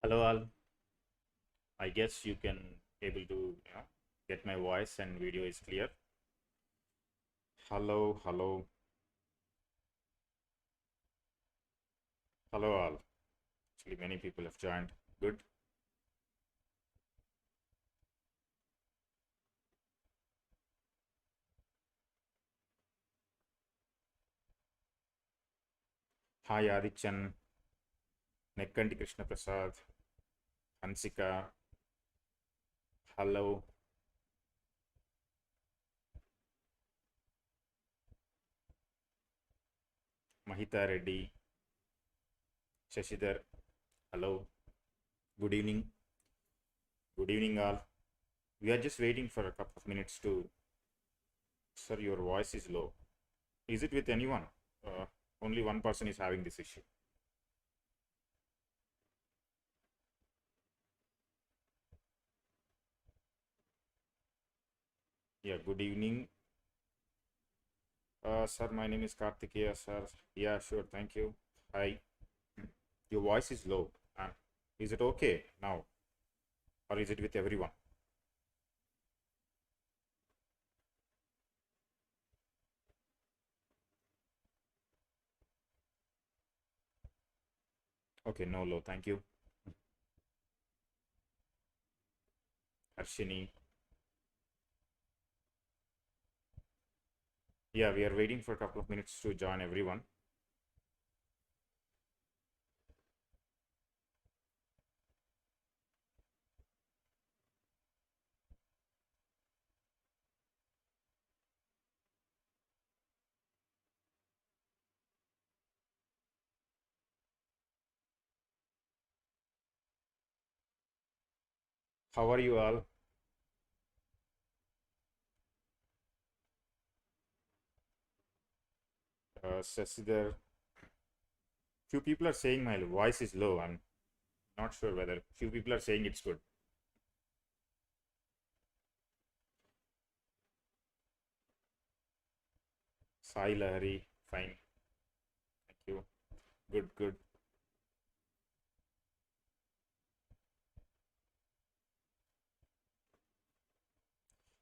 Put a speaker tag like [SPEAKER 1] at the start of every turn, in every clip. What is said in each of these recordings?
[SPEAKER 1] Hello all. I guess you can able to get my voice and video is clear. Hello, hello, hello all. Actually, many people have joined. Good. Hi Adichan, Nekkanti Krishna Prasad, Hansika. Hello, Mahita Reddy, Shashidhar. Hello. Good evening. Good evening all. We are just waiting for a couple of minutes to. Sir, your voice is low. Is it with anyone? Only one person is having this issue. Yeah. Good evening. Sir, my name is Kartikeya, sir. Yeah, sure, thank you. Hi. Your voice is low. Is it okay now? Or is it with everyone? Okay, no low, thank you. Arshini. Yeah, we are waiting for a couple of minutes to join everyone. How are you all? Sasidhar. Few people are saying my voice is low. I'm not sure whether few people are saying it's good. Sai Lahari, fine. Thank you. Good, good.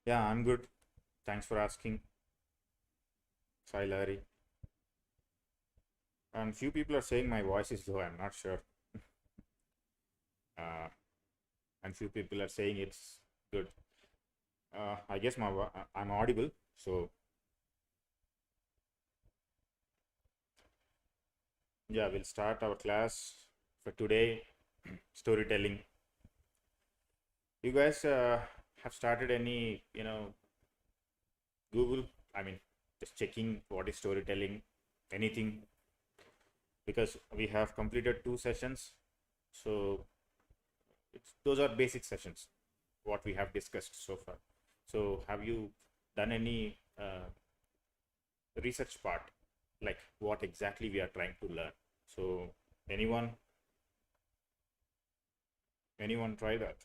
[SPEAKER 1] Yeah, I'm good. Thanks for asking. Sai Lahari. And few people are saying my voice is low. I'm not sure. Uh, and few people are saying it's good. I guess I'm audible. So yeah, we'll start our class for today. Storytelling. You guys have started any Google? I mean, just checking what is storytelling, anything, because we have completed 2 sessions. So those are basic sessions what we have discussed so far. So have you done any research part, like what exactly we are trying to learn? So anyone try that?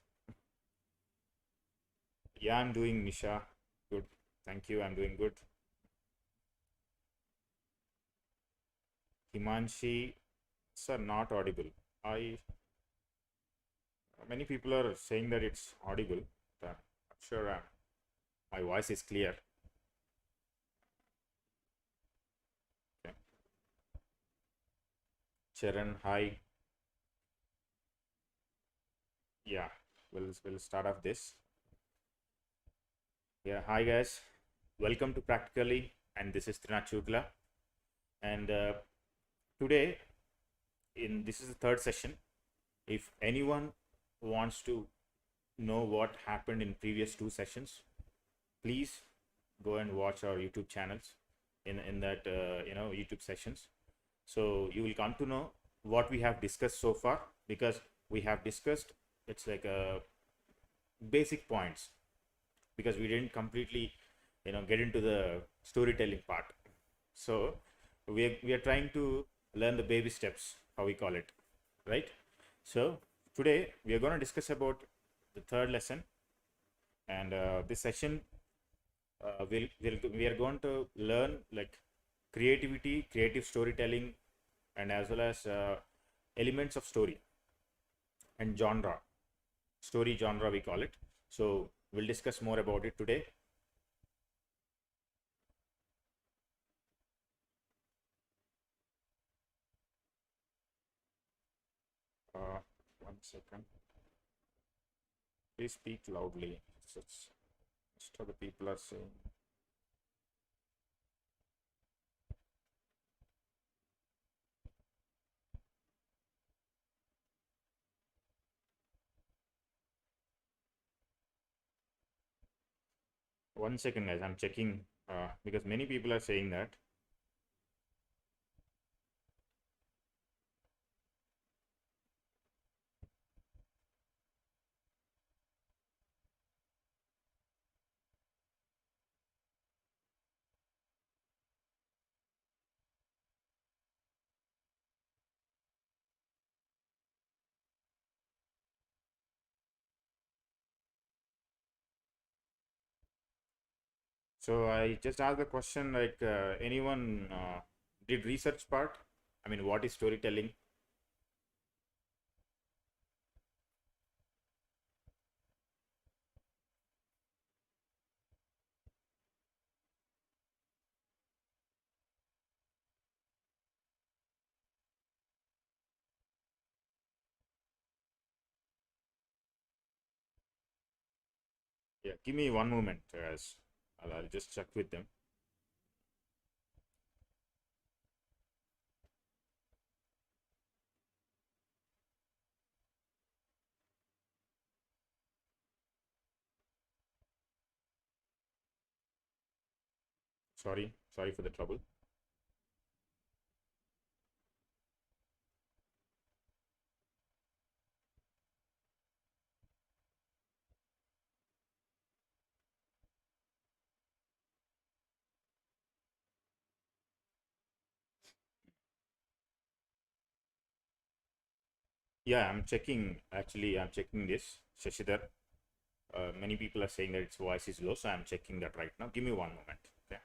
[SPEAKER 1] Yeah, I'm doing, Nisha. Good. Thank you. I'm doing good. Himanshi, sir, not audible. I Many people are saying that it's audible. I'm sure my voice is clear. Okay. Charan, hi. Yeah, we'll start off this. Yeah, hi guys. Welcome to Practically, and this is Trinath Chukla. And today, this is the third session. If anyone wants to know what happened in previous 2 sessions, please go and watch our YouTube channels in that YouTube sessions. So you will come to know what we have discussed so far, because we have discussed, it's like a basic points, because we didn't completely get into the storytelling part. So we are trying to learn the baby steps, how we call it, right? So today we are going to discuss about the third lesson, and this session we are going to learn like creativity, creative storytelling, and as well as elements of story. and genre, story genre we call it. So we'll discuss more about it today. Uh, 1 second. Please speak loudly. Most of the people are saying. One second, guys. I'm checking because many people are saying that. So I just asked the question like anyone did research part? I mean, what is storytelling? Yeah, give me one moment, guys. I'll just check with them. Sorry for the trouble. Yeah, I'm checking. Actually, I'm checking this. Shashidhar, many people are saying that its voice is low, so I'm checking that right now. Give me one moment. Okay.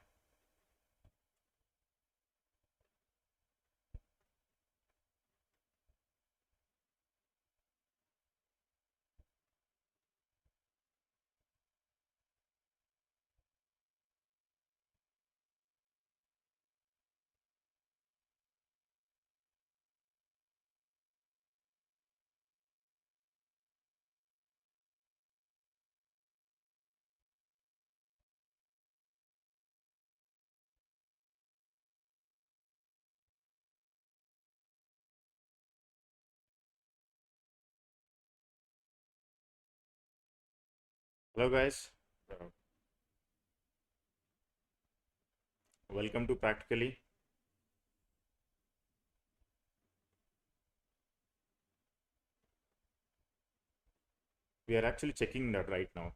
[SPEAKER 1] Hello, guys. Welcome to Practically. We are actually checking that right now.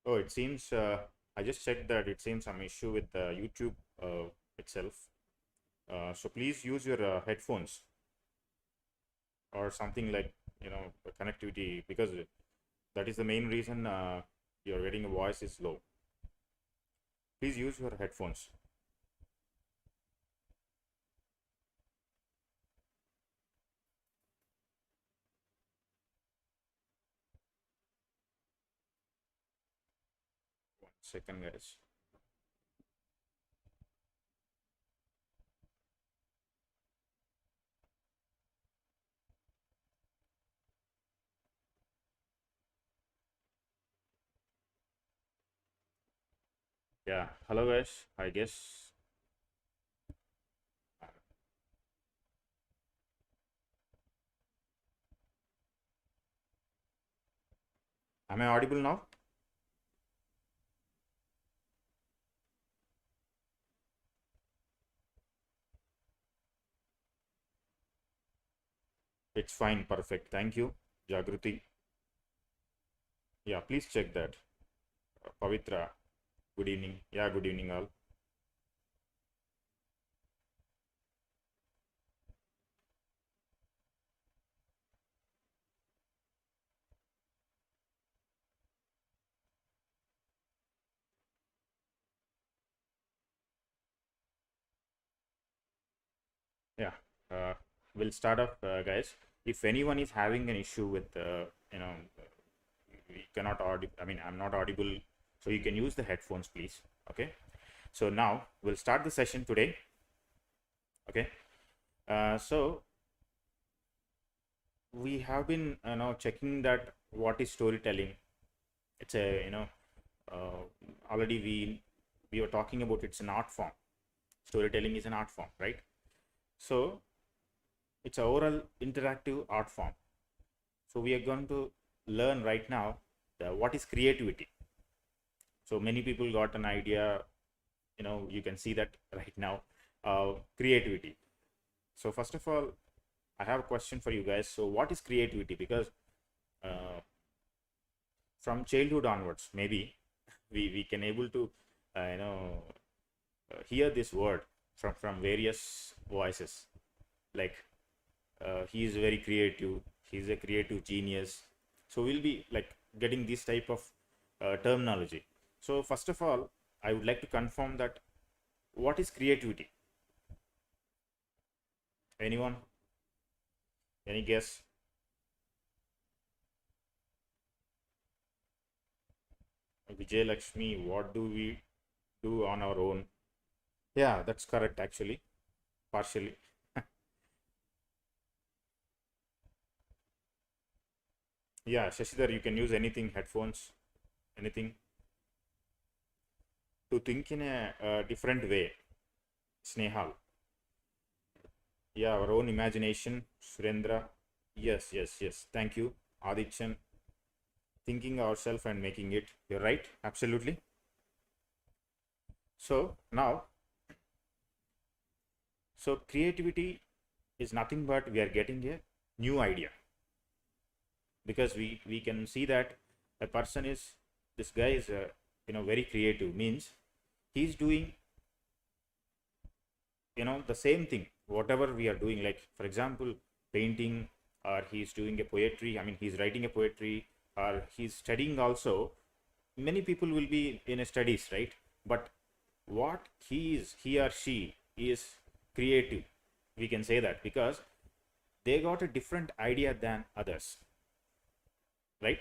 [SPEAKER 1] Oh, it seems I just checked that it seems some issue with YouTube itself. So please use your headphones or something like connectivity, because that is the main reason your getting voice is low. Please use your headphones. One second, guys. Yeah, hello, guys. I guess. Am I audible now? It's fine. Perfect. Thank you, Jagruti. Yeah, please check that. Pavitra, good evening. Yeah, good evening, all. we'll start off, guys. If anyone is having an issue with, we cannot audible. I mean, I'm not audible, so you can use the headphones, please. Okay. So now we'll start the session today. Okay. So we have been now checking that what is storytelling. It's a already we were talking about it's an art form. Storytelling is an art form, right? So it's a oral interactive art form. So we are going to learn right now what is creativity. So many people got an idea, you can see that right now, creativity. So first of all, I have a question for you guys. So what is creativity? Because from childhood onwards, maybe we can able to hear this word from various voices, like he is very creative, he's a creative genius. So we'll be like getting this type of terminology. So first of all, I would like to confirm that what is creativity? Anyone? Any guess? Vijay Lakshmi, what do we do on our own? Yeah, that's correct actually, partially. Yeah, Shashidhar, you can use anything, headphones, anything, to think in a different way. Snehal. Yeah, our own imagination. Surendra. Yes, yes, yes. Thank you. Adichan. Thinking ourselves and making it. You're right. Absolutely. So now, so creativity is nothing but we are getting a new idea, because we can see that a person is, this guy is very creative, means he's doing the same thing whatever we are doing, like for example painting, or he's doing a poetry, I mean he's writing a poetry, or he's studying also. Many people will be in a studies, right? But what he or she is creative, we can say that, because they got a different idea than others, right?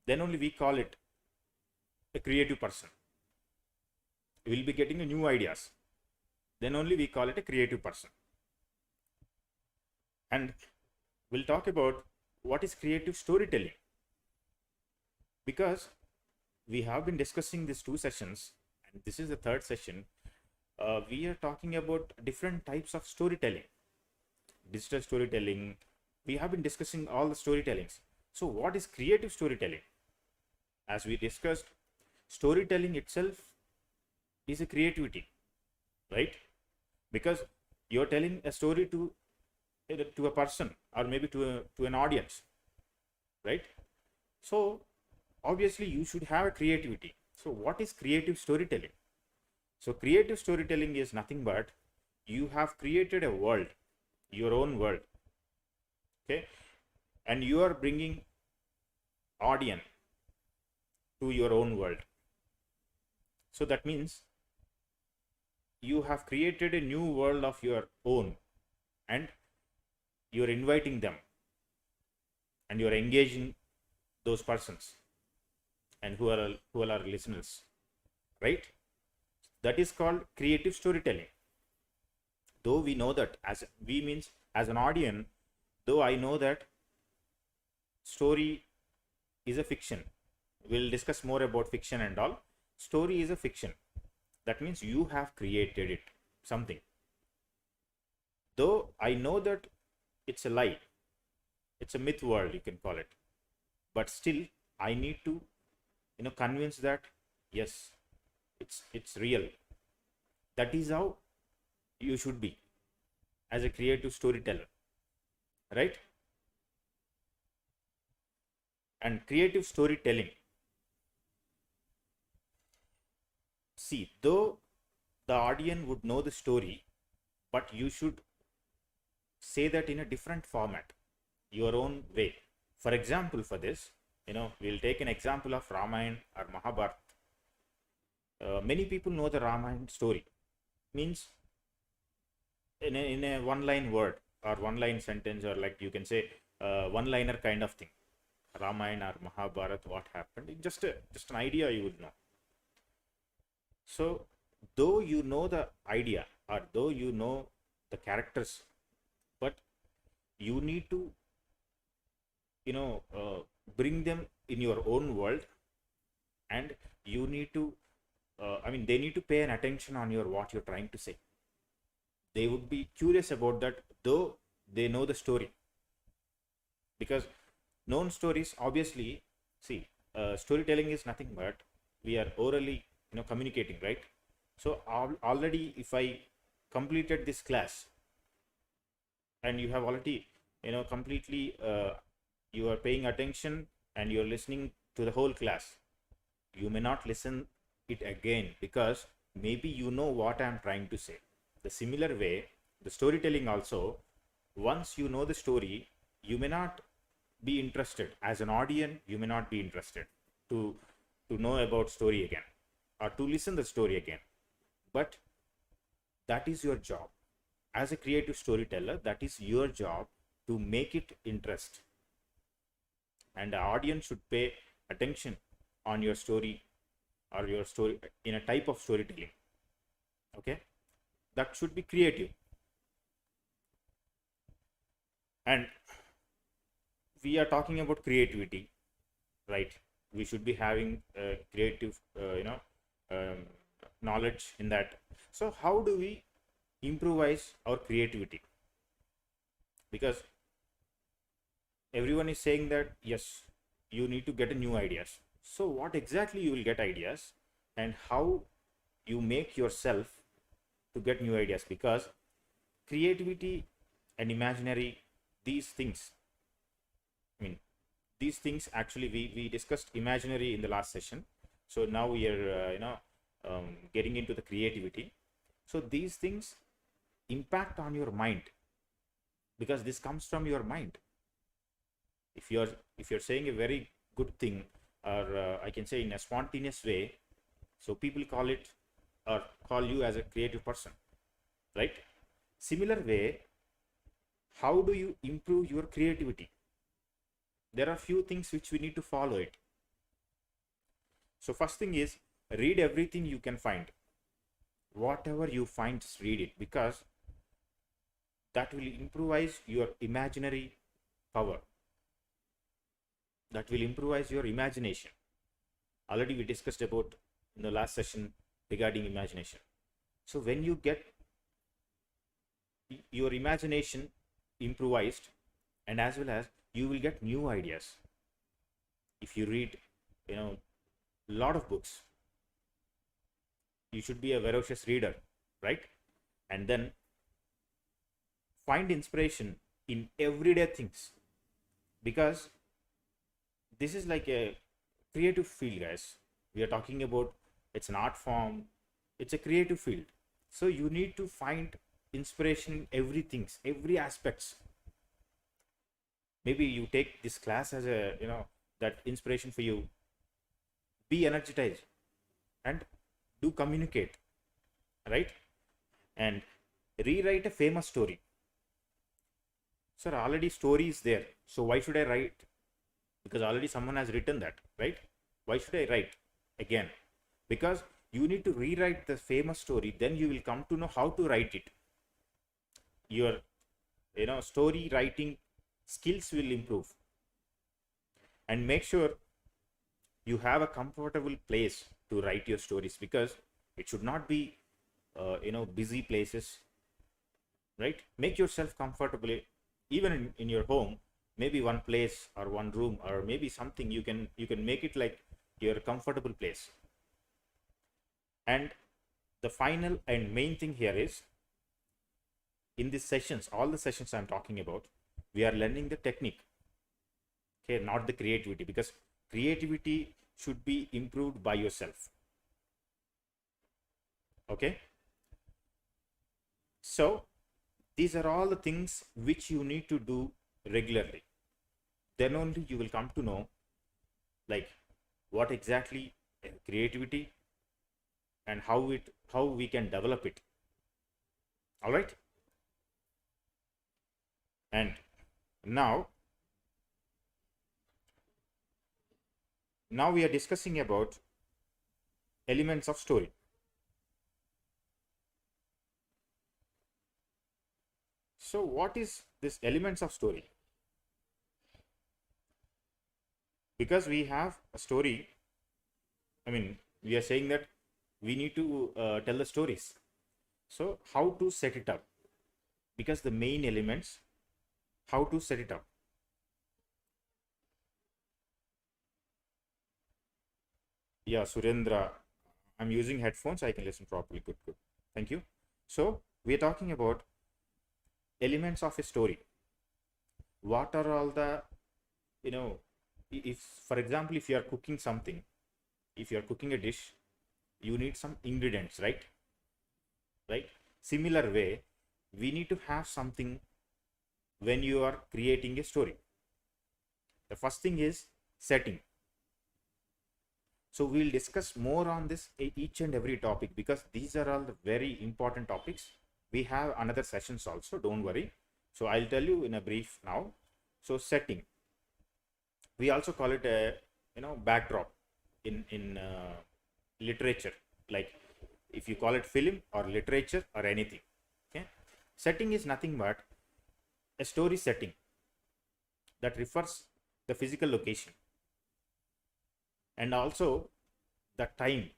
[SPEAKER 1] Then only we call it a creative person. Will be getting a new ideas, then only we call it a creative person. And we'll talk about what is creative storytelling, because we have been discussing these two sessions and this is the third session. We are talking about different types of storytelling, digital storytelling. We have been discussing all the storytellings. So what is creative storytelling? As we discussed, storytelling itself is a creativity, right? Because you're telling a story to a person, or maybe to an audience, right? So obviously you should have a creativity. So what is creative storytelling? So creative storytelling is nothing but you have created a world, your own world, okay, and you are bringing audience to your own world. So that means you have created a new world of your own, and you're inviting them, and you're engaging those persons, and who are our listeners, right? That is called creative storytelling. Though we know that, as we means as an audience, though I know that story is a fiction, we'll discuss more about fiction and all. Story is a fiction, that means you have created it, something. Though I know that it's a lie, it's a myth world, you can call it, but still I need to convince that yes, it's real. That is how you should be as a creative storyteller, right? And creative storytelling, see, though the audience would know the story, but you should say that in a different format, your own way. For example, for this, we'll take an example of Ramayana or Mahabharata. Many people know the Ramayana story, means in a one line word, or one line sentence, or like you can say one liner kind of thing, Ramayana or Mahabharata, what happened, just an idea you would know. So though you know the idea, or though you know the characters, but you need to bring them in your own world, and you need to they need to pay an attention on your what you're trying to say. They would be curious about that, though they know the story. Because known stories, obviously, see, storytelling is nothing but we are orally communicating, right? So already if I completed this class, and you have already completely you are paying attention and you're listening to the whole class, you may not listen it again, because maybe you know what I'm trying to say. The similar way, the storytelling also, once you know the story, you may not be interested as an audience, you may not be interested to know about story again, or to listen the story again. But that is your job as a creative storyteller. That is your job to make it interest, and the audience should pay attention on your story, or your story in a type of storytelling. Okay, that should be creative. And we are talking about creativity, right? We should be having creative um, knowledge in that. So how do we improvise our creativity? Because everyone is saying that yes, you need to get a new ideas. So what exactly you will get ideas, and how you make yourself to get new ideas? Because creativity and imaginary, these things, these things actually, we discussed imaginary in the last session. So now we are getting into the creativity. So these things impact on your mind, because this comes from your mind. If you're saying a very good thing, or I can say in a spontaneous way, so people call it, or call you as a creative person, right? Similar way, how do you improve your creativity? There are few things which we need to follow it. So first thing is, read everything you can find. Whatever you find, just read it, because that will improvise your imaginary power. That will improvise your imagination. Already we discussed about in the last session regarding imagination. So when you get your imagination improvised, and as well as you will get new ideas. If you read a lot of books, you should be a voracious reader, right? And then find inspiration in everyday things, because this is like a creative field, guys. We are talking about, it's an art form, it's a creative field. So you need to find inspiration in every aspects. Maybe you take this class as a that inspiration for you. Be energized and do communicate, right? And rewrite a famous story. Sir, already story is there, so why should I write? Because already someone has written that, right? Why should I write again? Because you need to rewrite the famous story, then you will come to know how to write it. Your story writing skills will improve. And make sure you have a comfortable place to write your stories, because it should not be busy places, right? Make yourself comfortable, even in your home. Maybe one place or one room, or maybe something, you can make it like your comfortable place. And the final and main thing here is, in these sessions, all the sessions I'm talking about, we are learning the technique, okay, not the creativity, because creativity should be improved by yourself. Okay, so these are all the things which you need to do regularly. Then only you will come to know like what exactly creativity, and how we can develop it. All right. And now we are discussing about elements of story. So what is this elements of story? Because we have a story, I mean, we are saying that we need to tell the stories. So how to set it up? Because the main elements, how to set it up? Yeah, Surendra, I'm using headphones. I can listen properly. Good, good. Thank you. So we are talking about elements of a story. What are all the, you know, if, for example, if you are cooking something, if you are cooking a dish, you need some ingredients, right? Right? Similar way, we need to have something when you are creating a story. The first thing is setting. So we'll discuss more on this each and every topic, because these are all the very important topics. We have another sessions also, don't worry. So I'll tell you in a brief now. So setting, we also call it a backdrop in literature, like if you call it film or literature or anything. Okay, setting is nothing but a story setting that refers the physical location and also the time.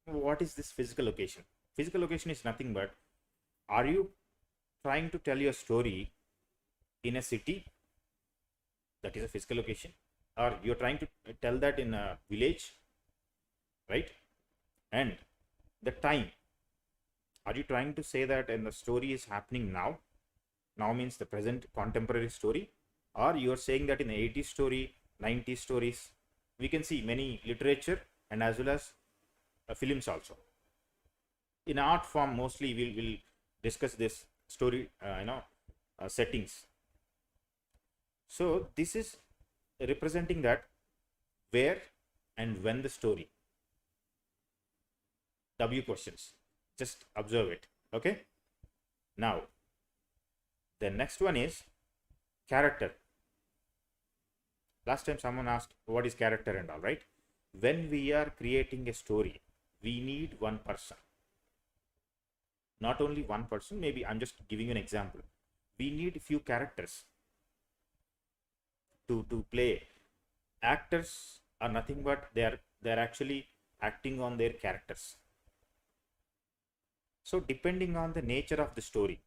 [SPEAKER 1] What is this physical location? Physical location is nothing but, are you trying to tell your story in a city, that is a physical location, or you're trying to tell that in a village, right? And the time, are you trying to say that and the story is happening now? Now means the present contemporary story, or you are saying that in the 80s story, 90s stories. We can see many literature and as well as films also. In art form, mostly we'll discuss this story, settings. So this is representing that where and when the story. W questions. Just observe it. Okay. Now, the next one is character. Last time someone asked what is character and all, right? When we are creating a story, we need one person. Not only one person, maybe I'm just giving you an example. We need few characters to play. Actors are nothing but they're actually acting on their characters. So depending on the nature of the story,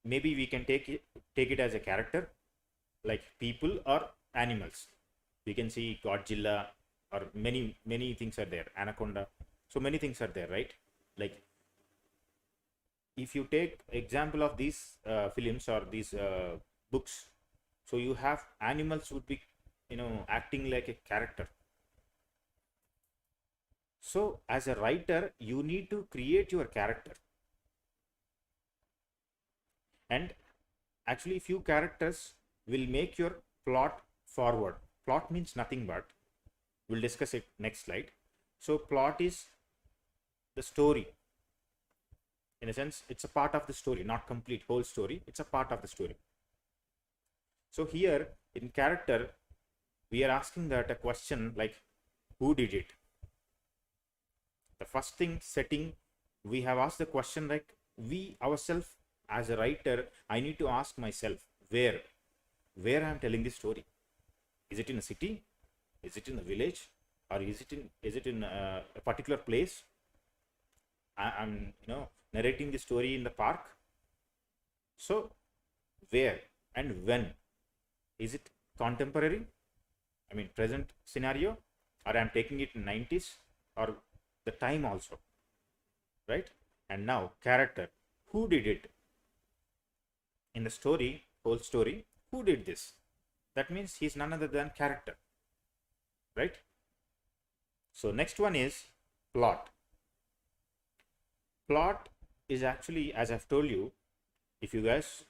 [SPEAKER 1] maybe we can take it as a character, like people or animals. We can see Godzilla, or many things are there, Anaconda. So many things are there, right? Like if you take example of these films or these books, so you have animals would be acting like a character. So as a writer, you need to create your character, and actually few characters will make your plot forward. Plot means nothing but, we'll discuss it next slide. So plot is the story. In a sense, it's a part of the story, not complete whole story. It's a part of the story. So here in character, we are asking that a question like, who did it? The first thing setting, we have asked the question like, we ourselves as a writer, I need to ask myself where I'm telling this story. Is it in a city? Is it in a village? Or is it in a particular place? I'm narrating the story in the park. So where and when? Is it contemporary? I mean present scenario, or I'm taking it in 90s, or the time also, right? And now character, who did it? In the story, whole story, who did this? That means he's none other than character, right? So next one is plot. Plot is actually, as I've told you, if you guys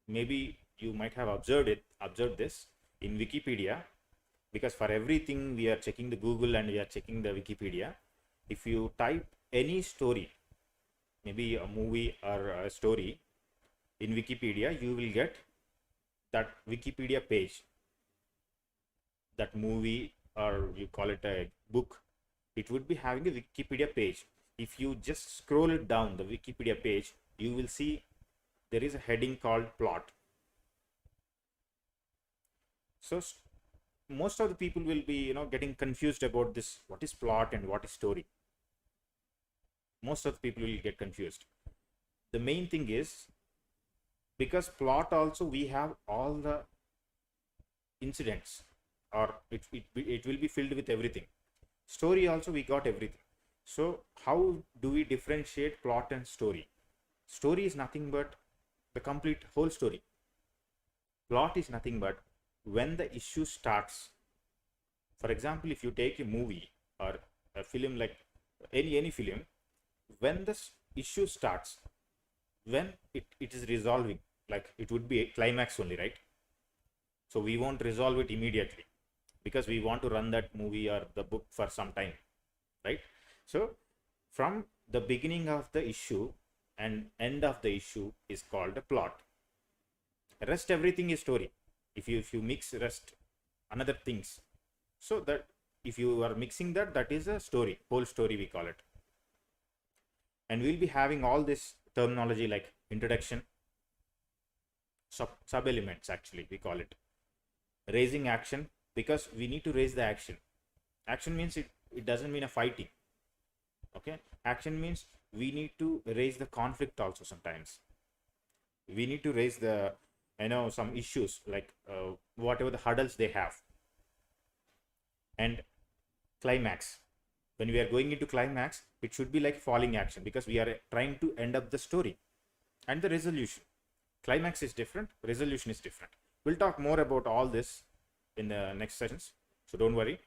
[SPEAKER 1] maybe you might have observed this in Wikipedia, because for everything we are checking the Google and we are checking the Wikipedia. If you type any story, maybe a movie or a story in Wikipedia, you will get that Wikipedia page, that movie, or you call it a book, it would be having a Wikipedia page. If you just scroll it down the Wikipedia page, you will see there is a heading called plot. So most of the people will be, getting confused about this. What is plot and what is story? Most of the people will get confused. The main thing is, because plot also we have all the incidents, or it will be filled with everything. Story also we got everything. So how do we differentiate plot and story? Story is nothing but the complete whole story. Plot is nothing but when the issue starts. For example, if you take a movie or a film, like any film, when the issue starts, when it is resolving, like it would be a climax only, right? So we won't resolve it immediately because we want to run that movie or the book for some time, right? So from the beginning of the issue and end of the issue is called a plot. Rest everything is story. If you mix rest another things, so that if you are mixing that is a story, whole story we call it. And we'll be having all this terminology like introduction, sub elements, actually we call it raising action, because we need to raise the action. Action means it doesn't mean a fighting. Okay, action means we need to raise the conflict also. Sometimes we need to raise the some issues, like whatever the hurdles they have. And climax, when we are going into climax, it should be like falling action, because we are trying to end up the story. And the resolution, climax is different, resolution is different. We'll talk more about all this in the next sessions, so don't worry.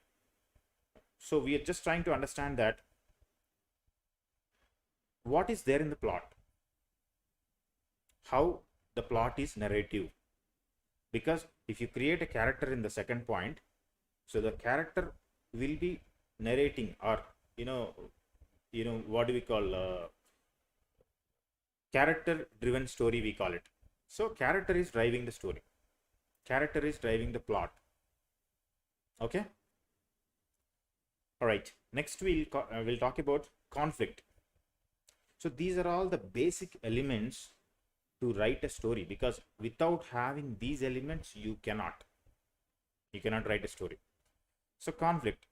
[SPEAKER 1] So we are just trying to understand that what is there in the plot, how the plot is narrative. Because if you create a character in the second point, so the character will be narrating, or what do we call character driven story we call it. So character is driving the story, character is driving the plot. Okay, all right, next we'll talk about conflict. So these are all the basic elements to write a story, because without having these elements you cannot write a story. So conflict,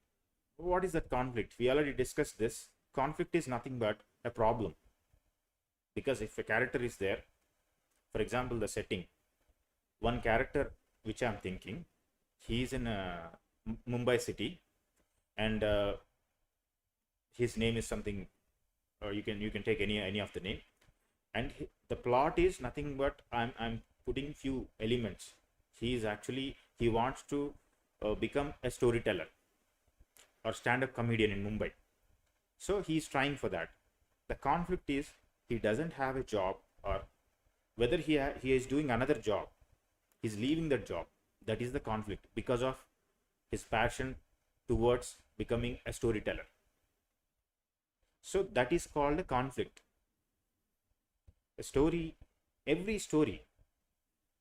[SPEAKER 1] what is that conflict? We already discussed this. Conflict is nothing but a problem, because if a character is there, for example, the setting, one character which I'm thinking, he is in Mumbai city, and his name is something, or you can take any of the name, and the plot is nothing but I'm putting few elements. He wants to become a storyteller or stand-up comedian in Mumbai. So he's trying for that. The conflict is he doesn't have a job, or whether he is doing another job, he's leaving that job. That is the conflict, because of his passion towards becoming a storyteller. So that is called a conflict. A story, every story,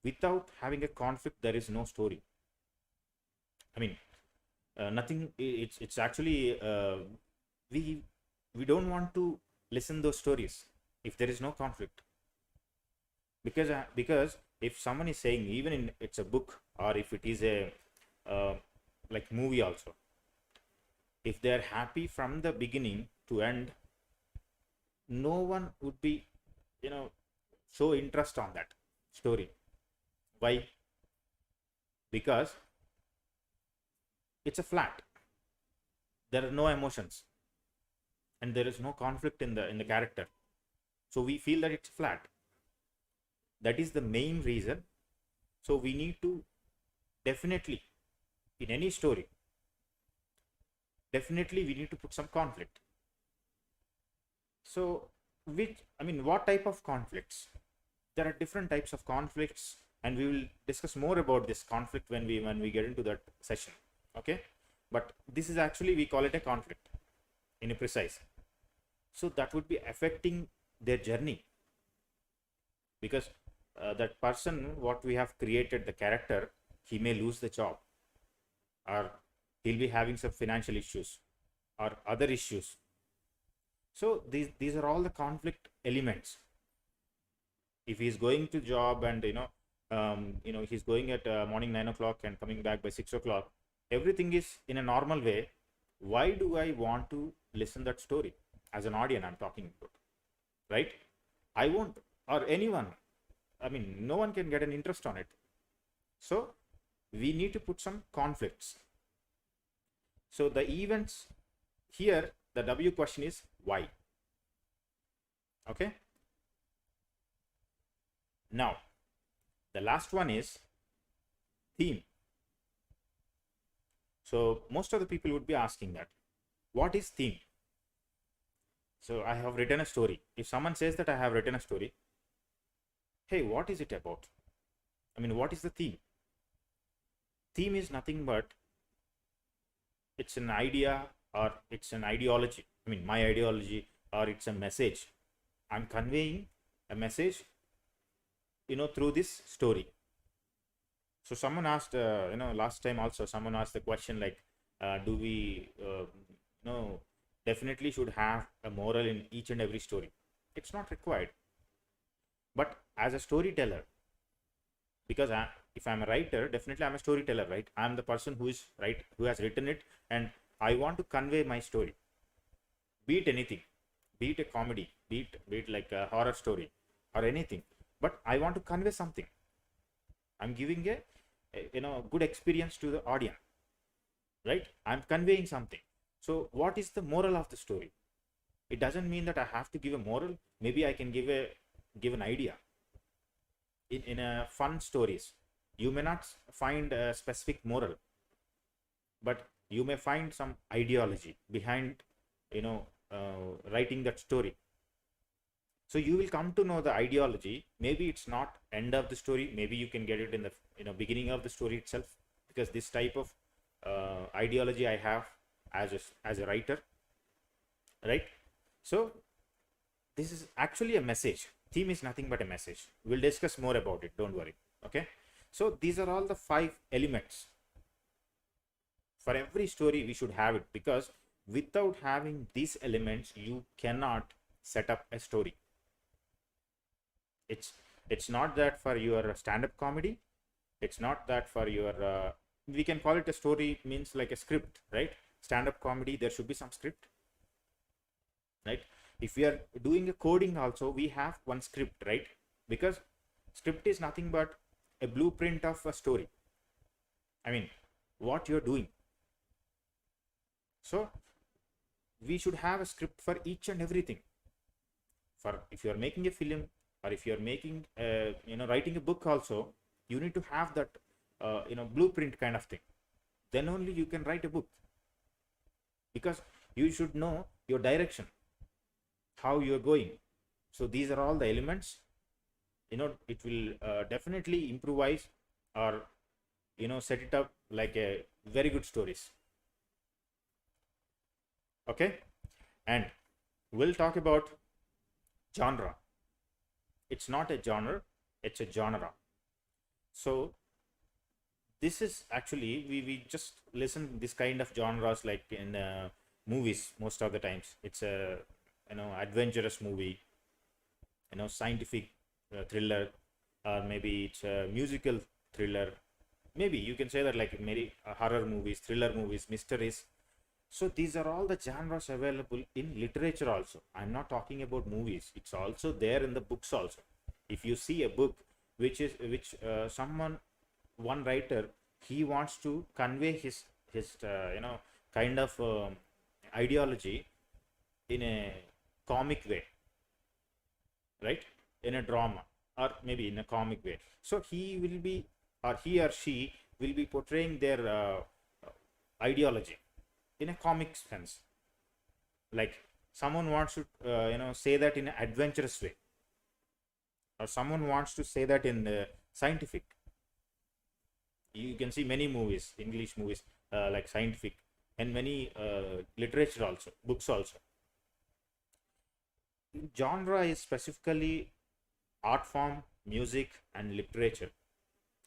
[SPEAKER 1] without having a conflict, there is no story. I mean, nothing. It's actually we don't want to listen those stories if there is no conflict, because if someone is saying, even in it's a book, or if it is a like movie also, if they are happy from the beginning to end, no one would be show interest on that story. Why? Because it's a flat, there are no emotions and there is no conflict in the character, so we feel that it's flat. That is the main reason. So we need to definitely, in any story, definitely we need to put some conflict. So what type of conflicts? There are different types of conflicts, and we will discuss more about this conflict when we get into that session. Okay, but this is actually, we call it a conflict in a precise. So that would be affecting their journey, because that person what we have created, the character, he may lose the job, or he'll be having some financial issues or other issues. So these are all the conflict elements. If he's going to job and he's going at morning 9 o'clock and coming back by 6 o'clock, everything is in a normal way. Why do I want to listen that story? As an audience, I'm talking about, right? I won't, or anyone. I mean, no one can get an interest on it. So we need to put some conflicts. So the events here, the W question is why. Okay. Now, the last one is theme. So most of the people would be asking that, what is theme? So I have written a story. If someone says that I have written a story, hey, what is it about? I mean, what is the theme? Theme is nothing but it's an idea, or it's an ideology. I mean, my ideology, or it's a message. I'm conveying a message, through this story. So someone asked, last time also someone asked the question like, do we, definitely should have a moral in each and every story? It's not required. But as a storyteller, because if I'm a writer, definitely I'm a storyteller, right? I'm the person who is who has written it, and I want to convey my story. Be it anything, be it a comedy, be it like a horror story or anything. But I want to convey something. I'm giving a good experience to the audience, right? I'm conveying something. So what is the moral of the story? It doesn't mean that I have to give a moral. Maybe I can give an idea. In a fun stories, you may not find a specific moral, but you may find some ideology behind writing that story. So you will come to know the ideology. Maybe it's not end of the story. Maybe you can get it in the beginning of the story itself, because this type of ideology I have as a writer, right? So this is actually a message. Theme is nothing but a message. We'll discuss more about it. Don't worry. Okay. So these are all the 5 elements. For every story, we should have it, because without having these elements, you cannot set up a story. It's not that for your stand-up comedy. It's not that for your we can call it a story, means like a script, right? Stand-up comedy, there should be some script, right? If we are doing a coding also, we have one script, right? Because script is nothing but a blueprint of a story. I mean, what you're doing. So we should have a script for each and everything. For if you're making a film, or if you're making writing a book also, you need to have that blueprint kind of thing. Then only you can write a book, because you should know your direction, how you're going. So these are all the elements. It will definitely improvise, or set it up like a very good stories. Okay. And we'll talk about genre. It's not a genre, it's a genre. So this is actually, we just listen this kind of genres like in movies. Most of the times it's a adventurous movie, scientific thriller, or maybe it's a musical thriller. Maybe you can say that like maybe horror movies, thriller movies, mysteries. So these are all the genres available in literature also. I'm not talking about movies. It's also there in the books also. If you see a book which one writer, he wants to convey his kind of ideology in a comic way, right? In a drama, or maybe in a comic way. So he will be, or he or she will be portraying their ideology in a comic sense. Like someone wants to say that in an adventurous way, or someone wants to say that in scientific. You can see many movies, English movies, like scientific, and many literature also, books also. genre is specifically art form, music, and literature.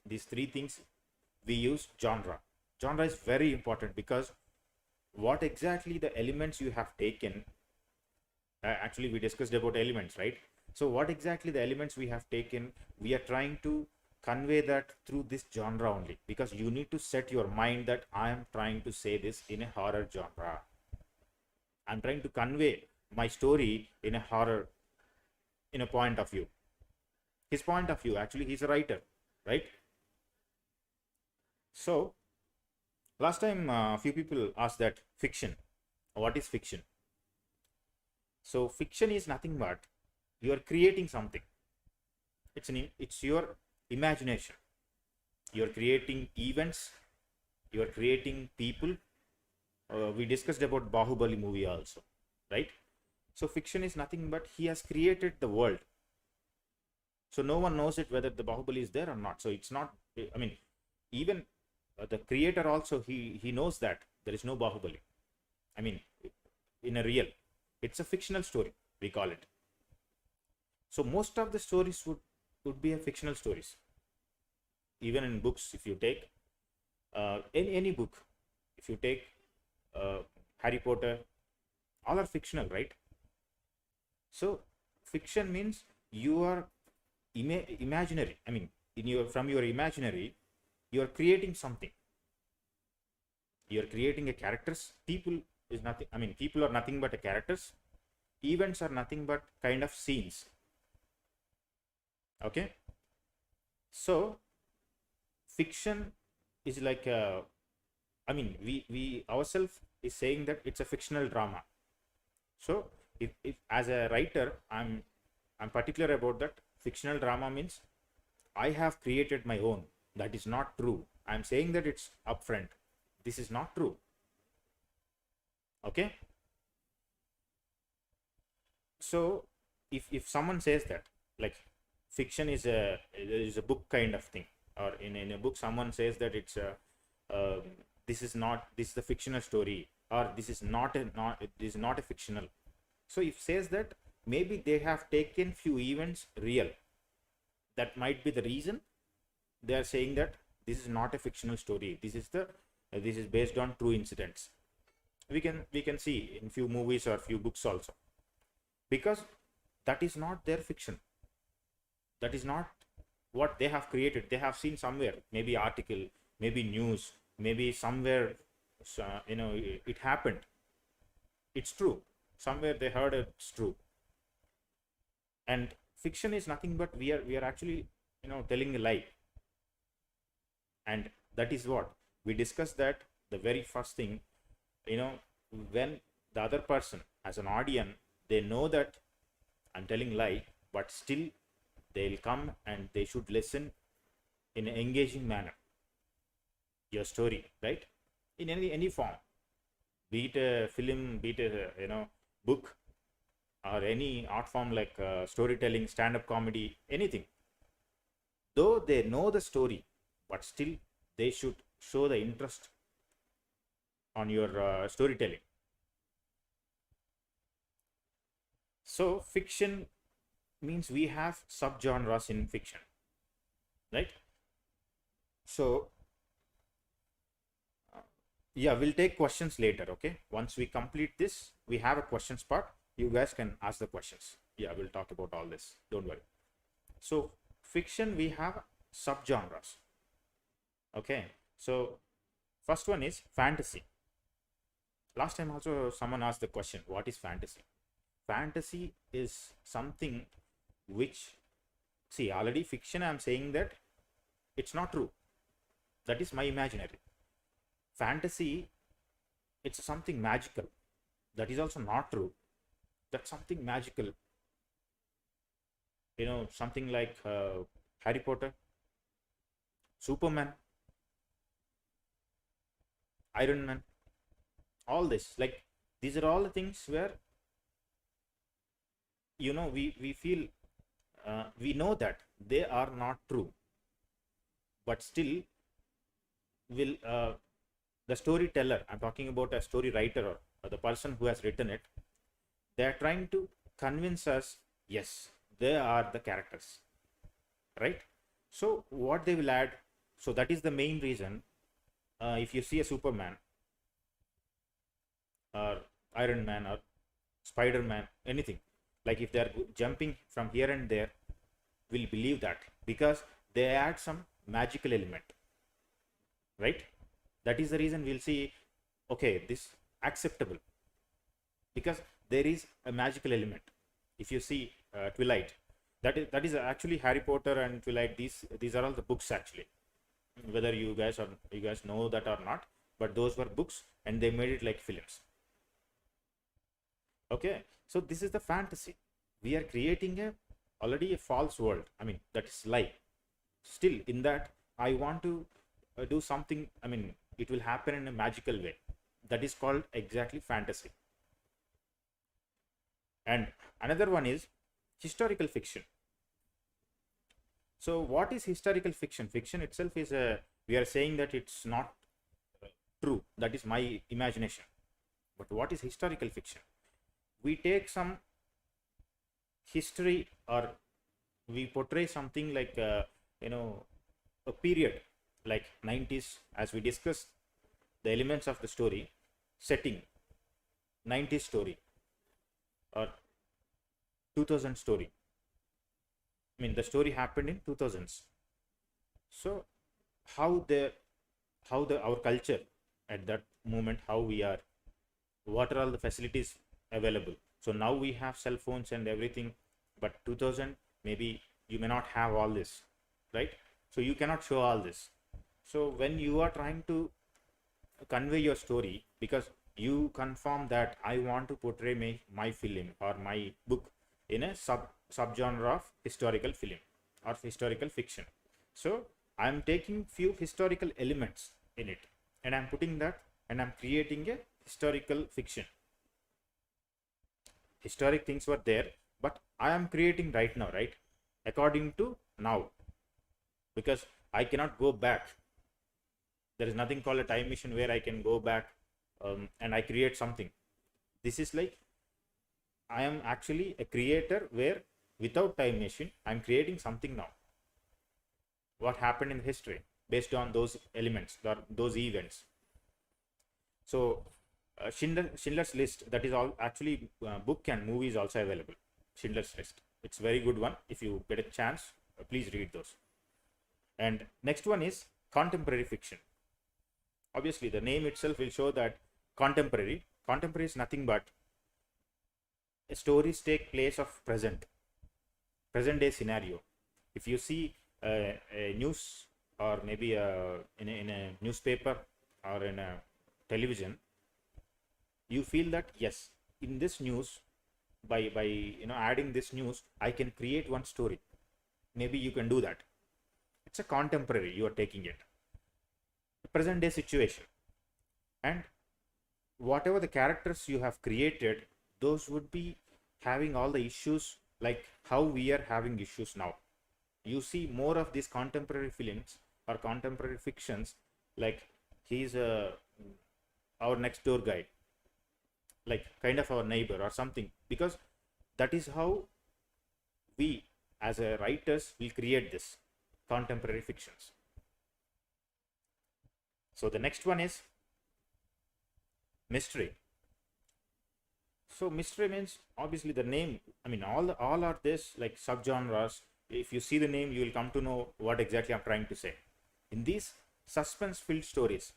[SPEAKER 1] These three things we use genre. Genre is very important because what exactly the elements you have taken, actually we discussed about elements, right? So what exactly the elements we have taken, we are trying to convey that through this genre only, because you need to set your mind that I am trying to say this in a horror genre. I'm trying to convey my story in a horror, in a point of view. His point of view, actually, he's a writer, right? So last time a few people asked that fiction. What is fiction? So fiction is nothing but you are creating something. It's your imagination. You are creating events. You are creating people. We discussed about Bahubali movie also, right? So fiction is nothing but he has created the world. So no one knows it whether the Bahubali is there or not. So it's not. I mean, even the creator also he knows that there is no Bahubali. I mean, in a real, it's a fictional story. We call it. So most of the stories would be a fictional stories. Even in books, if you take any book, if you take Harry Potter, all are fictional, right? So fiction means you are imaginary. I mean, from your imaginary, you are creating something. You are creating a characters. People is nothing. I mean, people are nothing but a characters. Events are nothing but kind of scenes. Okay. So fiction is like I mean, we ourselves is saying that it's a fictional drama. So if as a writer, I'm particular about that. Fictional drama means I have created my own. That is not true. I'm saying that it's upfront. This is not true. Okay. So if someone says that, like, fiction is a book kind of thing, or in a book someone says that it's a this is the fictional story, or this is not a fictional. So if says that, maybe they have taken few events real. That might be the reason they are saying that this is not a fictional story. This is based on true incidents. We can see in few movies or few books also, because that is not their fiction. That is not what they have created. They have seen somewhere, maybe article, maybe news, maybe somewhere, it happened. It's true. Somewhere they heard it's true. And fiction is nothing but we are actually telling a lie. And that is what we discussed, that the very first thing, when the other person as an audience, they know that I'm telling lie, but still they'll come and they should listen in an engaging manner your story, right? In any form, be it a film, be it a book, or any art form like storytelling, stand-up comedy, anything. Though they know the story, but still they should show the interest on your storytelling. So fiction means we have subgenres in fiction, right? So yeah, we'll take questions later. Okay, once we complete this, we have a questions part. You guys can ask the questions. Yeah, we'll talk about all this, don't worry. So fiction, we have subgenres. Okay, so first one is fantasy. Last time also someone asked the question, what is fantasy? Fantasy is something which, see, already fiction, I'm saying that it's not true. That is my imaginary. Fantasy, it's something magical. That is also not true. That's something magical. Something like Harry Potter, Superman, Iron Man, all this. Like, these are all the things where we feel we know that they are not true, but still will the storyteller, I'm talking about a story writer, or the person who has written it, they are trying to convince us, yes, they are the characters, right? So what they will add, so that is the main reason. If you see a Superman or Iron Man or Spider Man, anything, like if they are jumping from here and there, we'll believe that because they add some magical element, right? That is the reason we'll see, okay, this acceptable because there is a magical element. If you see Twilight, that is actually Harry Potter and Twilight. These are all the books actually. Whether you guys know that or not, but those were books and they made it like films. Okay, so this is the fantasy. We are creating a already a false world. I mean that is lie. Still in that I want to do something. I mean it will happen in a magical way. That is called exactly fantasy. And another one is historical fiction. So what is historical fiction? Fiction itself is a, we are saying that it's not true. That is my imagination. But what is historical fiction? We take some history or we portray something like a period like 90s, as we discussed the elements of the story, setting 90s story or 2000 story. I mean the story happened in 2000s. So how the our culture at that moment, how we are, what are all the facilities available. So now we have cell phones and everything, but 2000 maybe you may not have all this, right? So you cannot show all this. So when you are trying to convey your story, because you confirm that I want to portray my film or my book in a subgenre of historical film or historical fiction. So I'm taking few historical elements in it and I'm putting that and I'm creating a historical fiction. Historic things were there, but I am creating right now, right? According to now, because I cannot go back. There is nothing called a time machine where I can go back and I create something. This is like I am actually a creator where without time machine I'm creating something now. What happened in history based on those elements or those events. So Schindler's List, that is all actually book and movie is also available. Schindler's List, it's very good one. If you get a chance, please read those. And next one is contemporary fiction. Obviously the name itself will show that contemporary is nothing but stories take place of present day scenario. If you see a news or maybe in a newspaper or in a television, you feel that yes, in this news, by adding this news, I can create one story. Maybe you can do that. It's a contemporary, you are taking it, a present day situation, and whatever the characters you have created, those would be having all the issues like how we are having issues now. You see more of these contemporary films or contemporary fictions, like he's our next door guy, like kind of our neighbor or something, because that is how we as a writers will create this contemporary fictions. So the next one is mystery. So mystery means obviously the name, I mean all are this like subgenres. If you see the name, you will come to know what exactly I'm trying to say. In these suspense filled stories,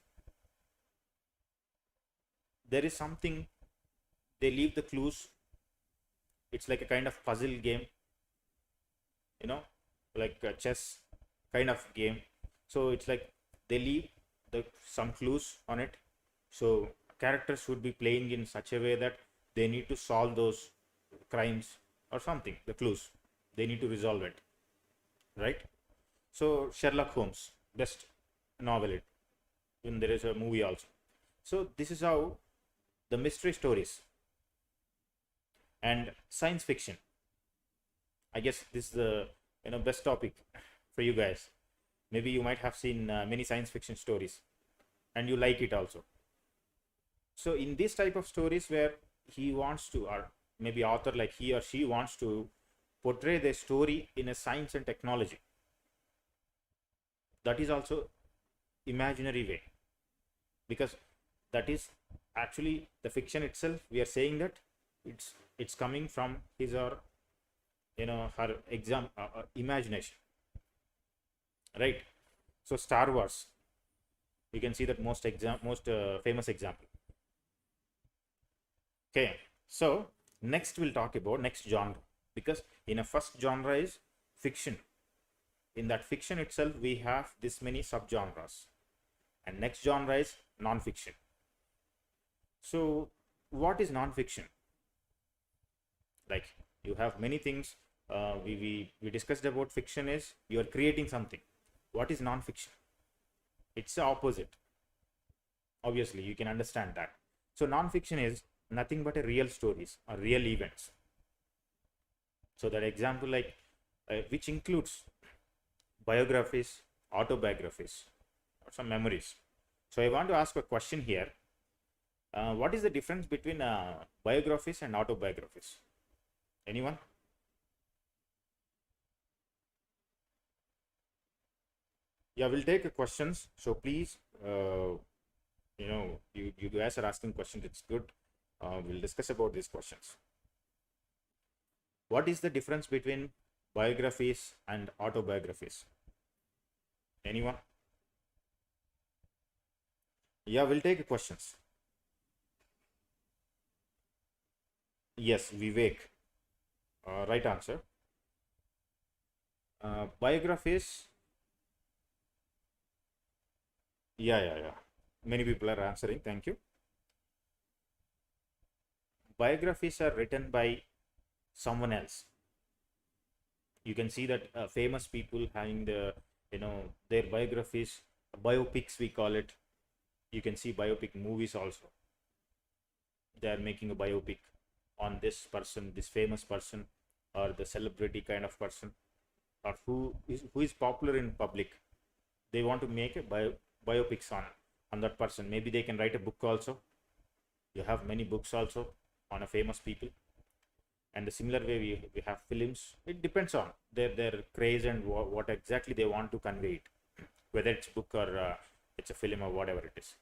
[SPEAKER 1] there is something, they leave the clues. It's like a kind of puzzle game, like a chess kind of game. So it's like they leave some clues on it. So characters should be playing in such a way that they need to solve those crimes or something, the clues they need to resolve it, right? So Sherlock Holmes, best novel, when there is a movie also. So this is how the mystery stories. And science fiction, I guess this is the best topic for you guys. Maybe you might have seen many science fiction stories and you like it also. So in this type of stories where he wants to, or maybe author, like he or she wants to portray their story in a science and technology. That is also imaginary way, because that is actually the fiction itself. We are saying that it's coming from his or her imagination, right? So Star Wars, you can see that most famous example. Okay, so next we'll talk about next genre, because in a first genre is fiction. In that fiction itself we have this many subgenres, and next genre is non-fiction. So what is non-fiction? Like, you have many things. We discussed about fiction is you are creating something. What is non-fiction? It's the opposite. Obviously you can understand that. So non-fiction is nothing but a real stories or real events. So that example, like which includes biographies, autobiographies, or some memories. So I want to ask a question here. What is the difference between biographies and autobiographies? Anyone? Yeah, we'll take questions. So please, you guys are asking questions. It's good. We'll discuss about these questions. What is the difference between biographies and autobiographies? Anyone? Yeah, we'll take questions. Yes, Vivek. Right answer. Biographies. Yeah. Many people are answering. Thank you. Biographies are written by someone else. You can see that famous people having their biographies, biopics we call it. You can see biopic movies also. They are making a biopic on this person, this famous person, or the celebrity kind of person, or who is popular in public. They want to make a biopics on that person. Maybe they can write a book also. You have many books also on a famous people. And the similar way we have films. It depends on their craze and what exactly they want to convey it, whether it's book or it's a film or whatever it is.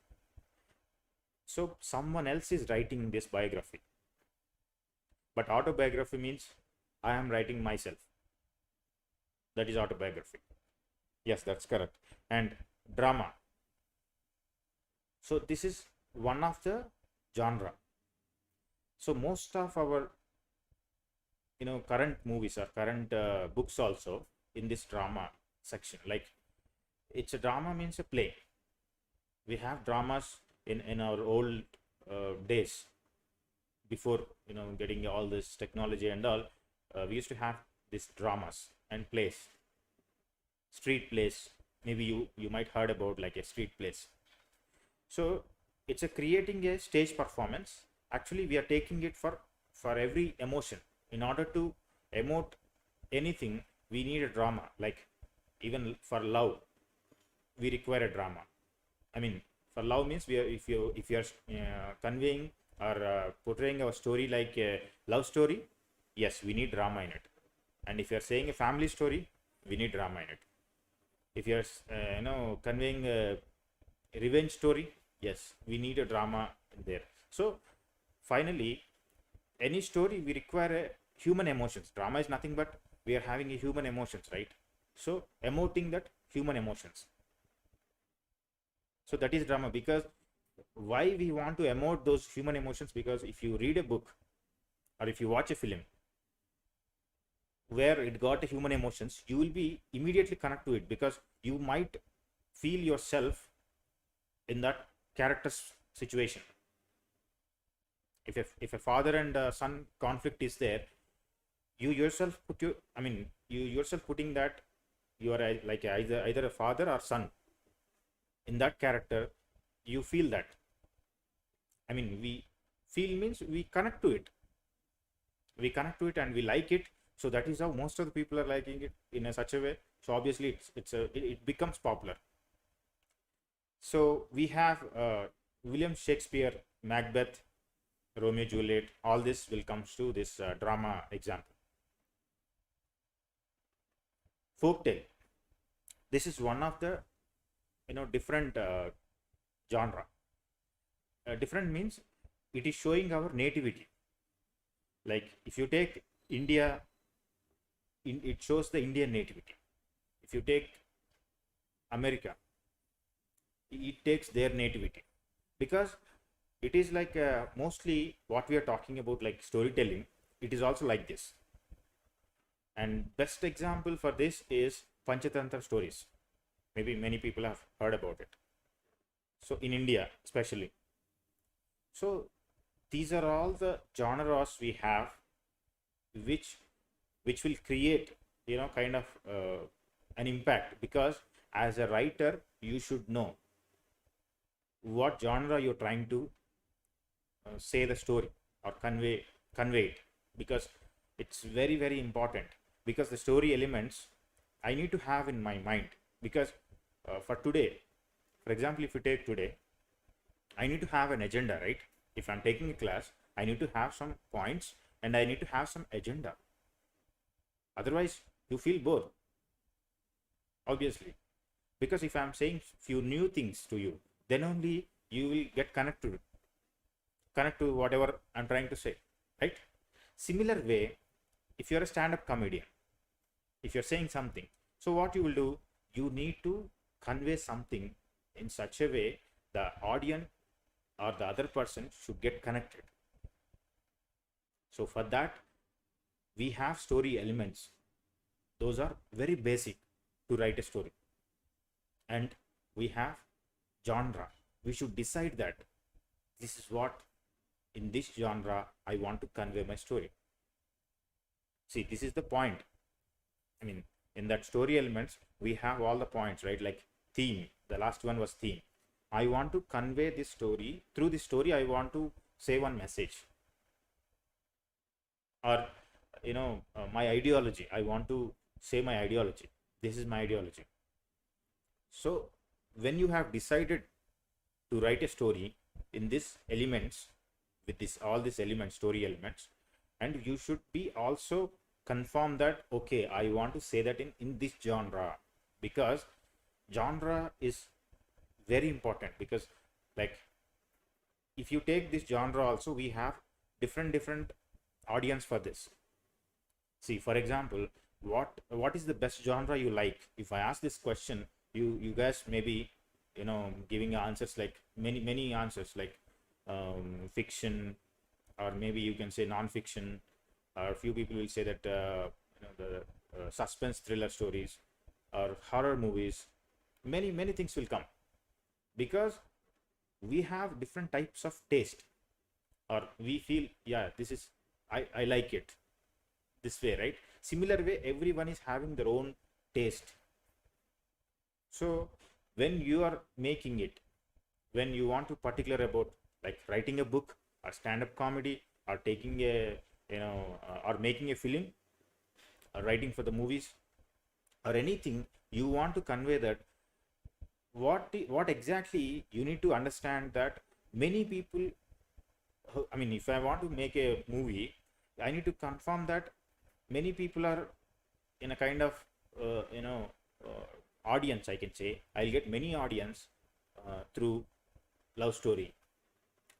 [SPEAKER 1] So someone else is writing this biography. But autobiography means I am writing myself. That is autobiography. Yes, that's correct. And drama. So this is one of the genre. So most of our current movies or current books also in this drama section. Like, it's a drama means a play. We have dramas in our old days, before getting all this technology and all. We used to have these dramas and plays, street plays. Maybe you might heard about like a street plays. So it's a creating a stage performance. Actually we are taking it for every emotion. In order to emote anything, we need a drama. Like, even for love we require a drama. I mean, for love means if you are conveying or portraying our story like a love story, yes, we need drama in it. And if you are saying a family story, we need drama in it. If you are conveying a revenge story, yes, we need a drama there. So finally, any story we require a human emotions. Drama is nothing but we are having a human emotions, right? So emoting that human emotions. So that is drama. Because why we want to emote those human emotions? Because if you read a book or if you watch a film where it got a human emotions, you will be immediately connect to it, because you might feel yourself in that character's situation. If a father and son conflict is there, you yourself putting that you are like either a father or son in that character. You feel that. I mean, we feel means we connect to it. We connect to it and we like it. So that is how most of the people are liking it in such a way. So obviously it becomes popular. So we have William Shakespeare, Macbeth, Romeo Juliet, all this will comes to this drama example. Folktale, this is one of the different genre. Different means it is showing our nativity. Like if you take India, it shows the Indian nativity. If you take America, it takes their nativity, because it is like mostly what we are talking about, like storytelling, it is also like this. And best example for this is Panchatantra stories. Maybe many people have heard about it. So in India especially. So these are all the genres we have, which will create kind of an impact, because as a writer you should know what genre you're trying to say the story or convey it, because it's very very important. Because the story elements I need to have in my mind, because for today, for example, if you take today, I need to have an agenda, right? If I'm taking a class, I need to have some points and I need to have some agenda. Otherwise you feel bored, obviously, because if I'm saying few new things to you, then only you will get connect to whatever I'm trying to say, right? Similar way, if you're a stand-up comedian, if you're saying something, so what you will do, you need to convey something in such a way the audience or the other person should get connected. So for that we have story elements. Those are very basic to write a story. And we have genre. We should decide that this is what, in this genre I want to convey my story. See, this is the point. I mean, in that story elements we have all the points, right? Like theme, the last one was theme. I want to convey this story. Through this story I want to say one message, or my ideology, I want to say my ideology. This is my ideology. So when you have decided to write a story in these elements, with this all these elements, story elements, and you should be also confirm that okay, I want to say that in this genre, because genre is very important. Because like if you take this genre also, we have different audience for this. See, for example, what is the best genre you like? If I ask this question, you guys maybe giving answers like many answers, like fiction, or maybe you can say non-fiction, or a few people will say that the suspense thriller stories or horror movies. Many things will come, because we have different types of taste, or we feel, yeah, this is I like it this way, right? Similar way, everyone is having their own taste. So when you are making it, when you want to particular about like writing a book or stand-up comedy, or taking a or making a film, or writing for the movies or anything, you want to convey that what exactly you need to understand, that many people, I mean, if I want to make a movie, I need to confirm that many people are in a kind of audience, I can say. I'll get many audience through love story.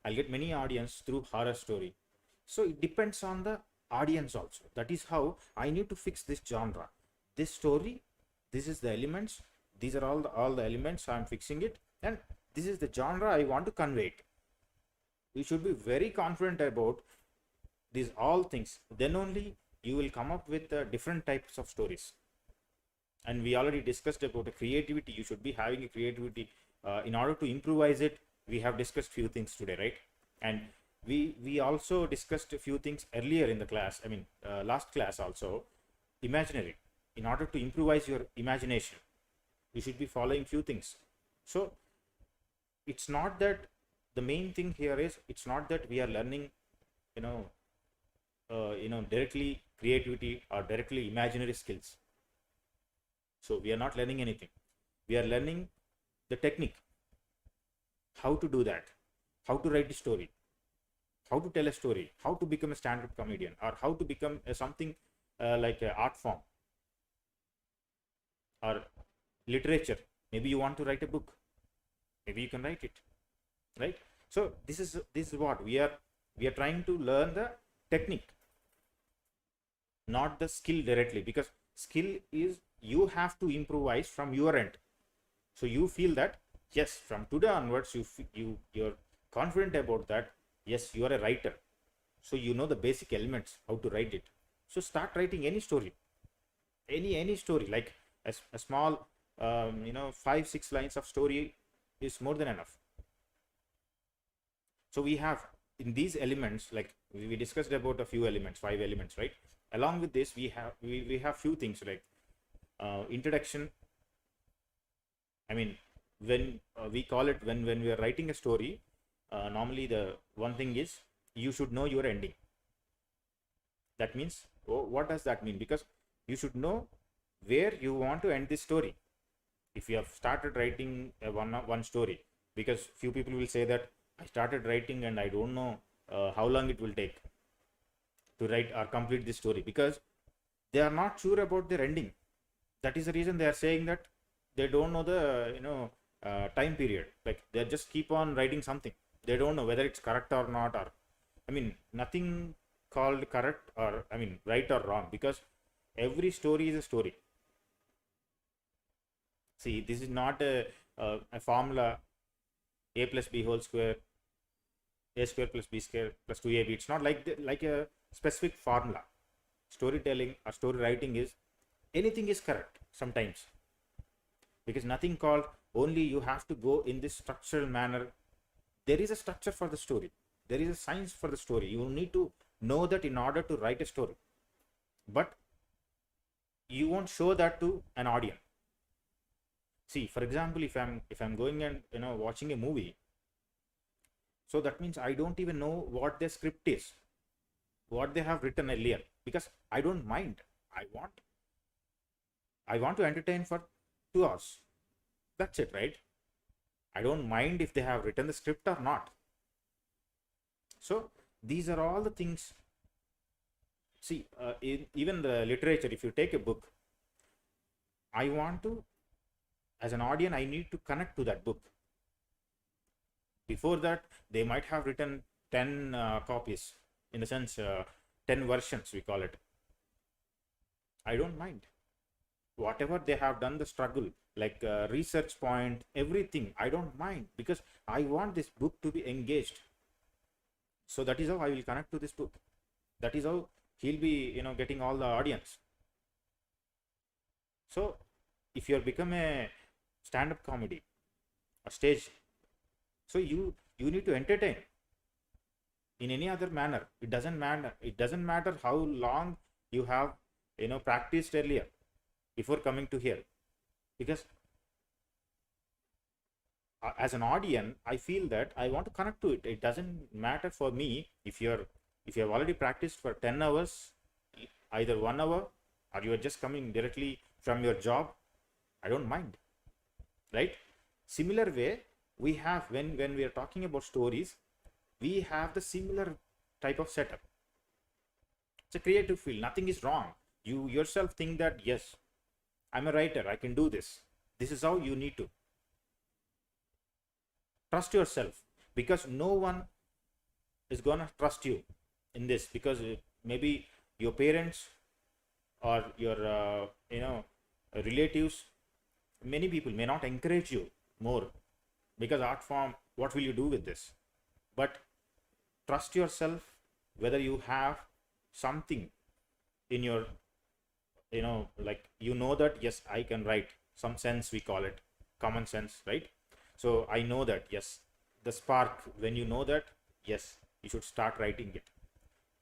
[SPEAKER 1] I'll get many audience through horror story. So it depends on the audience also. That is how I need to fix this genre. This story, this is the elements, these are all the elements, I'm fixing it, and this is the genre I want to convey it. You should be very confident about these all things. Then only you will come up with different types of stories. And we already discussed about the creativity. You should be having a creativity in order to improvise it. We have discussed few things today, right? And we also discussed a few things earlier in the class. I mean, last class also. Imaginary. In order to improvise your imagination, you should be following few things. So it's not that the main thing here is, it's not that we are learning directly creativity or directly imaginary skills. So we are not learning anything. We are learning the technique, how to do that, how to write the story, how to tell a story, how to become a stand-up comedian, or how to become something like an art form or literature. Maybe you want to write a book, maybe you can write it, right? So this is what we are trying to learn the technique, not the skill directly, because skill is you have to improvise from your end. So you feel that yes, from today onwards you're confident about that. Yes, you are a writer, so you know the basic elements how to write it. So start writing any story, any story, like a small 5-6 lines of story is more than enough. So we have in these elements, like we discussed about a few elements, 5 elements, right? Along with this, we have few things like introduction. I mean, when we call it, when we are writing a story, normally the one thing is you should know your ending. That means, what does that mean? Because you should know where you want to end this story. If you have started writing one story, because few people will say that I started writing and I don't know how long it will take to write or complete this story, because they are not sure about their ending. That is the reason they are saying that they don't know the time period. Like they just keep on writing something. They don't know whether it's correct or not, or I mean nothing called correct or right or wrong, because every story is a story. See, this is not a formula a plus b whole square, a square plus b square plus 2ab. It's not like a specific formula. Storytelling or story writing is anything is correct sometimes, because nothing called only you have to go in this structural manner. There is a structure for the story. There is a science for the story. You need to know that in order to write a story. But you won't show that to an audience. See, for example, if I'm going and watching a movie, so that means I don't even know what their script is, what they have written earlier, because I don't mind. I want to entertain for 2 hours. That's it, right? I don't mind if they have written the script or not. So these are all the things. See, even the literature, if you take a book, I want to, as an audience, I need to connect to that book. Before that, they might have written 10 copies, in the sense 10 versions, we call it. I don't mind. Whatever they have done, the struggle, like research point, everything, I don't mind, because I want this book to be engaged. So that is how I will connect to this book. That is how he'll be getting all the audience. So if you become a stand-up comedy, a stage, so you need to entertain in any other manner. It doesn't matter how long you have practiced earlier before coming to here, because as an audience, I feel that I want to connect to it. It doesn't matter for me if you have already practiced for 10 hours, either 1 hour, or you are just coming directly from your job. I don't mind, right? Similar way, we have when we are talking about stories, we have the similar type of setup. It's a creative field. Nothing is wrong. You yourself think that yes, I'm a writer, I can do this. This is how you need to trust yourself, because no one is gonna trust you in this, because maybe your parents or your relatives, many people may not encourage you more, because art form, what will you do with this? But trust yourself, whether you have something in your like that yes, I can write, some sense, we call it common sense, right? So I know that yes, the spark, when you know that, yes, you should start writing it.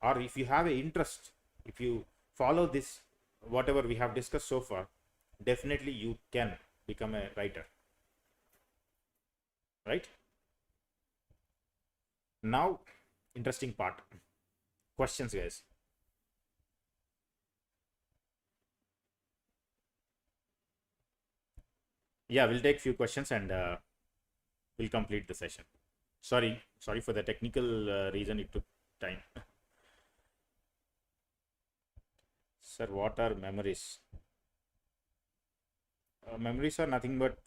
[SPEAKER 1] Or if you have an interest, if you follow this, whatever we have discussed so far, definitely you can become a writer, right? Now, interesting part, questions, guys. Yeah, we'll take few questions and we'll complete the session. Sorry for the technical reason it took time. Sir, what are memories? Memories are nothing but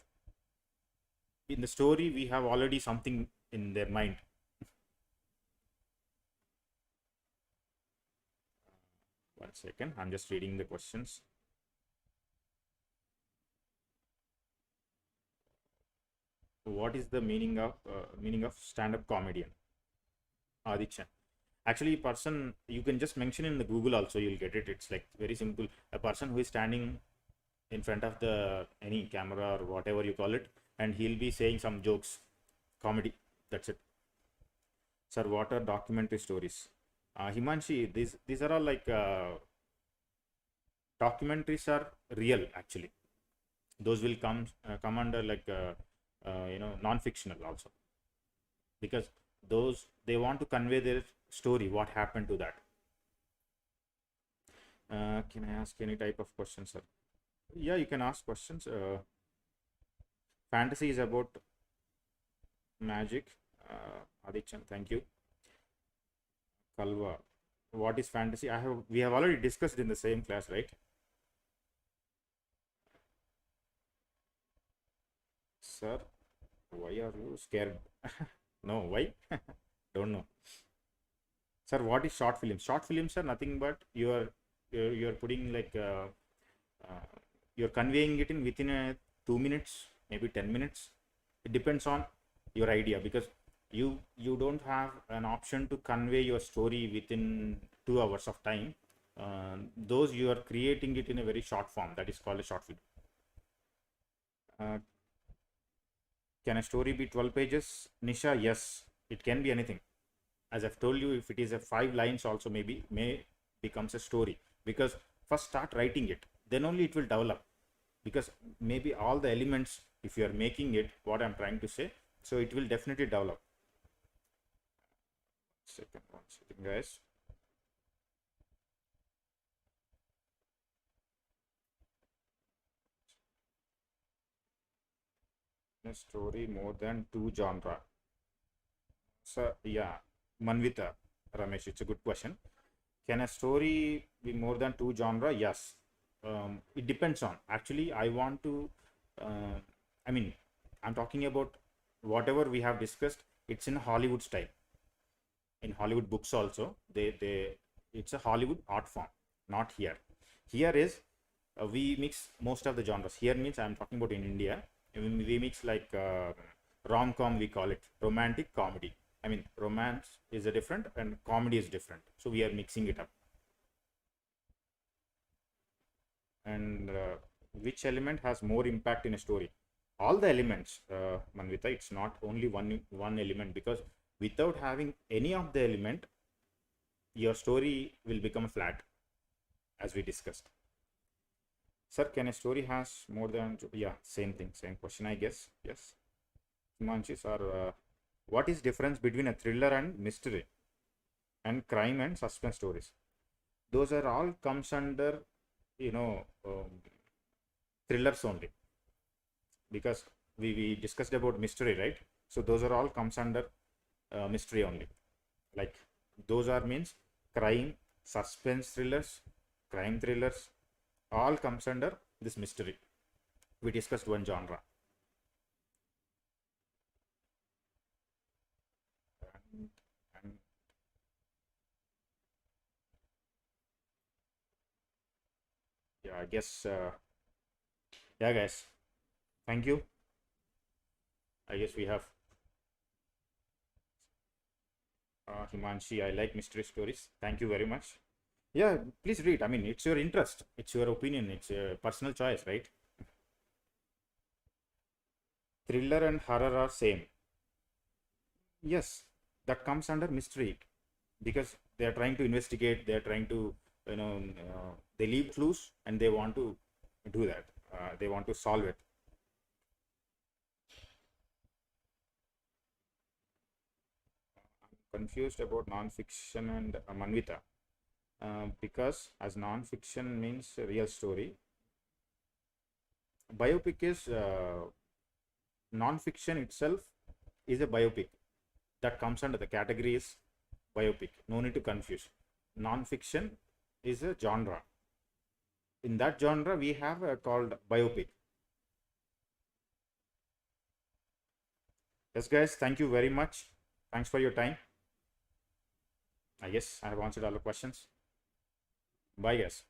[SPEAKER 1] in the story we have already something in their mind. One second, I'm just reading the questions. What is the meaning of stand-up comedian? Aditya. Actually, person you can just mention in the Google also, you'll get it. It's like very simple. A person who is standing in front of the any camera or whatever you call it, and he'll be saying some jokes, comedy. That's it. Sir, what are documentary stories? Himanshi, these are all like documentaries are real actually. Those will come under like non-fictional also, because those they want to convey their story, what happened to that. Can I ask any type of questions, sir? Yeah, you can ask questions. Fantasy is about magic. Adichan, thank you. Kalva, what is fantasy? We have already discussed in the same class, right? Sir, why are you scared? No, why? Don't know. Sir, what is short films? Short films are nothing but you're putting like uh, you're conveying it in within 2 minutes, maybe 10 minutes. It depends on your idea, because you don't have an option to convey your story within 2 hours of time. Those you are creating it in a very short form. That is called a short film. Can a story be 12 pages? Nisha, yes, it can be anything. As I've told you, if it is a 5 lines also maybe may becomes a story, because first start writing it, then only it will develop, because maybe all the elements, if you are making it, what I'm trying to say, so it will definitely develop. One second guys. A story more than 2 genre. So yeah, Manvita, Ramesh, it's a good question. Can a story be more than 2 genre? Yes. It depends on. Actually, I want to. I mean, I'm talking about whatever we have discussed. It's in Hollywood style. In Hollywood books also, they it's a Hollywood art form. Not here. Here is we mix most of the genres. Here means I'm talking about in India. We mix like rom-com, we call it romantic comedy. I mean, romance is a different and comedy is different. So we are mixing it up. And which element has more impact in a story? All the elements, Manvita. It's not only one element, because without having any of the element, your story will become flat, as we discussed. Sir, can a story has more than, yeah, same thing, same question, I guess. Yes. Himanshi, sir, what is difference between a thriller and mystery and crime and suspense stories? Those are all comes under, you know, thrillers only, because we discussed about mystery, right? So those are all comes under mystery only. Like those are means crime, suspense thrillers, crime thrillers, all comes under this mystery. We discussed one genre. And yeah, I guess yeah guys, thank you. I guess we have Himanshi, I like mystery stories. Thank you very much. Yeah, please read. I mean, it's your interest, it's your opinion, it's a personal choice, right? Thriller and horror are same. Yes, that comes under mystery, because they are trying to investigate, they are trying to, they leave clues and they want to do that. They want to solve it. I'm confused about non-fiction and Manvita, because as non-fiction means a real story, biopic is non-fiction itself is a biopic, that comes under the categories biopic. No need to confuse. Non-fiction is a genre. In that genre, we have called biopic. Yes, guys, thank you very much. Thanks for your time. I guess I have answered all the questions. Bye, guys.